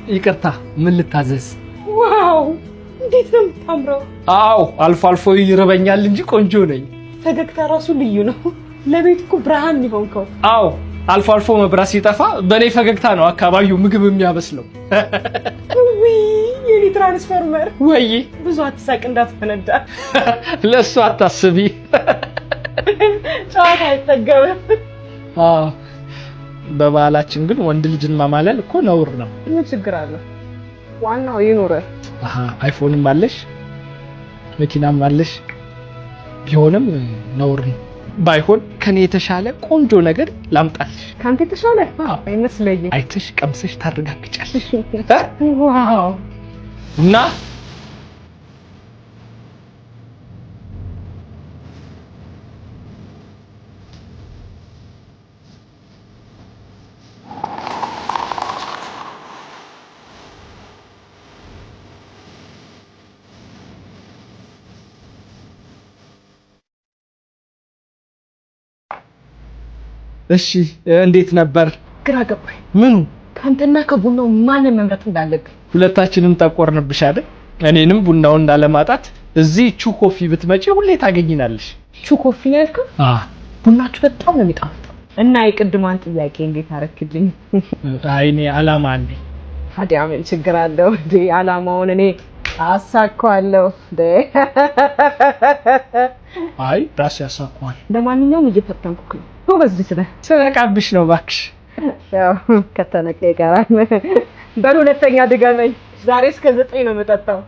ይቅርታ ምን ልታዘዝ? ዋው እንዴት ነው የምታምረው! አዎ አልፎ አልፎ ይረበኛል እንጂ ቆንጆ ነኝ። ፈገግታ ራሱ ልዩ ነው። ለቤት እኮ ብርሃን ይሆንከው። አዎ አልፎ አልፎ መብራት ሲጠፋ በኔ ፈገግታ ነው አካባቢው ምግብ የሚያበስለው። ውይ የኔ ትራንስፎርመር ወይ ብዙ አትሳቅ እንዳትፈነዳ። ለሱ አታስቢ። ጨዋታ አይጠገብም። አዎ በባህላችን ግን ወንድ ልጅን ማማለል እኮ ነውር ነው። ምን ችግር አለ? ዋናው ይኑር። አይፎንም አለሽ መኪናም አለሽ ቢሆንም ነውር ነው። ባይሆን ከኔ የተሻለ ቆንጆ ነገር ላምጣልሽ። ካንተ የተሻለ አይመስለኝም። አይተሽ ቀምሰሽ ታረጋግጫለሽ። ዋው እና እሺ እንዴት ነበር? ግራ ገባኝ። ምኑ? ካንተና ከቡናው ማንን መምረጥ እንዳለብኝ። ሁለታችንም ጠቆርንብሽ አይደል? እኔንም ቡናውን እንዳለማጣት እዚህ ቹ ኮፊ ብትመጪ ሁሌ ታገኝናለሽ። ቹ ኮፊ ነው ያልከው? ቡናችሁ በጣም ነው የሚጣፍጠው። እና የቅድሟን ጥያቄ እንዴት አረክልኝ? አይኔ አላማ አለኝ። ታዲያ ምን ችግር አለው? አላማውን እኔ አሳካዋለሁ። አይ ራስ ያሳካዋል። ለማንኛውም እየፈተንኩክ ነው። ጎበዝ ልጅ ነህ። ስለቃብሽ ነው እባክሽ። ያው ከተነቀ ይቀራል። በሉ ሁለተኛ ድገመኝ። ዛሬ እስከ 9 ነው የምጠጣው።